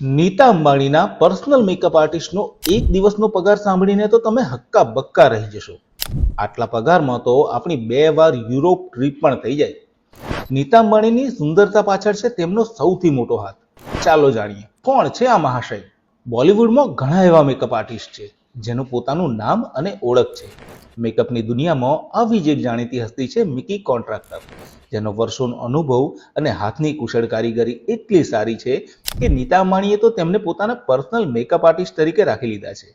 Nita અંબાણીના personal makeup આર્ટિસ્ટનો એક દિવસનો પગાર સાંભળીને તો તમે હક્કા બક્કા રહી જશો. આટલા પગારમાં તો આપણી 2 વાર યુરોપ ટ્રીપ પણ થઈ જાય. નીતા અંબાણીની સુંદરતા પાછળ છે તેમનો સૌથી મોટો હાથ. ચાલો જાણીએ કોણ છે આ મહાશય. બોલિવૂડમાં ઘણા એવા મેકઅપ આર્ટિસ્ટ છે જેનું પોતાનું નામ અને ઓળખ છે. મેકઅપની દુનિયામાં આવી જ એક જાણીતી હસ્તી છે મિકી કોન્ટ્રાક્ટર, જેનો વર્ષોનો અનુભવ અને હાથની કુશળ કારીગરી એટલી સારી છે કે નીતા અંબાણીએ તો તેમને પોતાના પર્સનલ મેકઅપ આર્ટિસ્ટ તરીકે રાખી લીધા છે.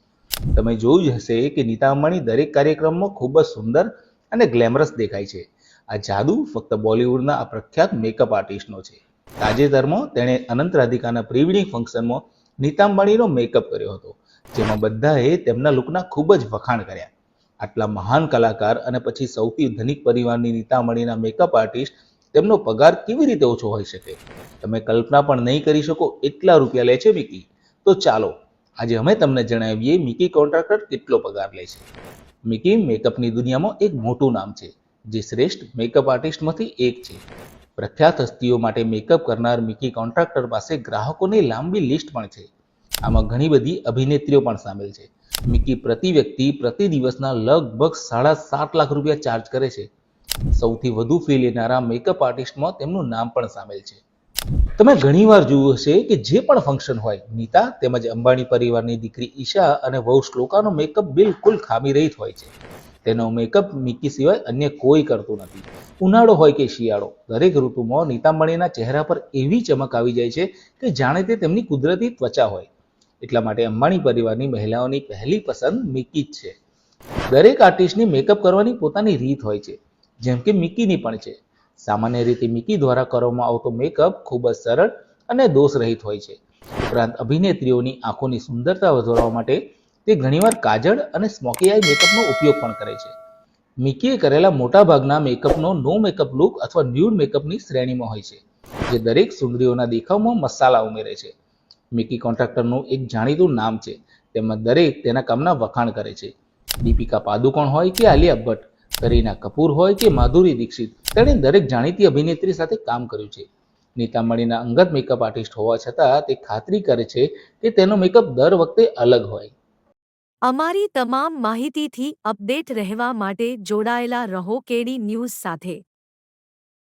તમે જોયું જ હશે કે નીતા અંબાણી દરેક કાર્યક્રમમાં ખૂબ જ સુંદર અને ગ્લેમરસ દેખાય છે. આ જાદુ ફક્ત બોલિવૂડના આ પ્રખ્યાત મેકઅપ આર્ટિસ્ટનો છે. તાજેતરમાં તેણે અનંત રાધિકાના પ્રી વેડિંગ ફંક્શનમાં નીતા અંબાણીનો મેકઅપ કર્યો હતો, જેમાં બધાએ તેમના લુકના ખૂબ જ વખાણ કર્યા. આટલા મહાન કલાકાર અને પછી સૌથી ધનિક પરિવારની નીતા અંબાણીના મેકઅપ આર્ટિસ્ટ, તેમનો પગાર કેવી રીતે ઓછો હોઈ શકે? તમે કલ્પના પણ નહીં કરી શકો એટલા રૂપિયા લે છે મિકી. તો ચાલો આજે અમે તમને જણાવીએ મિકી કોન્ટ્રાક્ટર કેટલો પગાર લે છે. મિકી મેકઅપની દુનિયામાં એક મોટું નામ છે, જે શ્રેષ્ઠ મેકઅપ આર્ટિસ્ટમાંથી એક છે. પ્રખ્યાત હસ્તીઓ માટે મેકઅપ કરનાર મિકી કોન્ટ્રાક્ટર પાસે ગ્રાહકોની લાંબી લિસ્ટ પણ છે. આમાં ઘણી બધી અભિનેત્રીઓ પણ સામેલ છે. મિકી પ્રતિ વ્યક્તિ પ્રતિ દિવસના લગભગ 7.5 લાખ રૂપિયા ચાર્જ કરે છે. સૌથી વધુ ફી લેનારા મેકઅપ આર્ટિસ્ટમાં તેમનું નામ પણ સામેલ છે. તમે ઘણીવાર જોયું હશે કે જે પણ ફંક્શન હોય, નીતા તેમજ અંબાણી પરિવારની દીકરી ઈશા અને વહુ શ્લોકાનો મેકઅપ બિલકુલ ખામીરહિત હોય છે. તેનો મેકઅપ મિકી સિવાય અન્ય કોઈ કરતું નથી. ઉનાળો હોય કે શિયાળો, દરેક ઋતુમાં નીતા અંબાણીના ચહેરા પર એવી ચમક આવી જાય છે કે જાણે તે તેમની કુદરતી ત્વચા હોય. એટલા માટે અંબાણી પરિવારની મહિલાઓની પહેલી પસંદ મિકી જ છે. દરેક આર્ટિસ્ટની મેકઅપ કરવાની પોતાની રીત હોય છે, જેમ કે મિકીની પણ છે. સામાન્ય રીતે મિકી દ્વારા કરવામાં આવતો મેકઅપ ખૂબ જ સરળ અને દોષરહિત હોય છે. ઉપરાંત અભિનેત્રીઓની આંખોની સુંદરતા વધારવા માટે તે ઘણીવાર કાજળ અને સ્મોકી આઈ મેકઅપનો ઉપયોગ પણ કરે છે. મિકીએ કરેલા મોટાભાગના મેકઅપનો નો મેકઅપ લુક અથવા ન્યૂડ મેકઅપની શ્રેણીમાં હોય છે, જે દરેક સુંદરીઓના દેખાવમાં મસાલા ઉમેરે છે. મિકી કોન્ટ્રાક્ટરનું એક જાણીતું નામ છે, તેમાં દરેક તેના કામના વખાણ કરે છે. દીપિકા પાદુકોણ હોય કે આલિયા ભટ્ટ, કરીના કપૂર હોય કે માધુરી દીક્ષિત, તેણે દરેક જાણીતી અભિનેત્રી સાથે કામ કર્યું છે. નીતા અંબાણીના અંગત મેકઅપ આર્ટિસ્ટ હોવા છતાં તે ખાતરી કરે છે કે તેનો મેકઅપ દર વખતે અલગ હોય. અમારી તમામ માહિતીથી અપડેટ રહેવા માટે જોડાયેલા રહો કેડી ન્યૂઝ સાથે.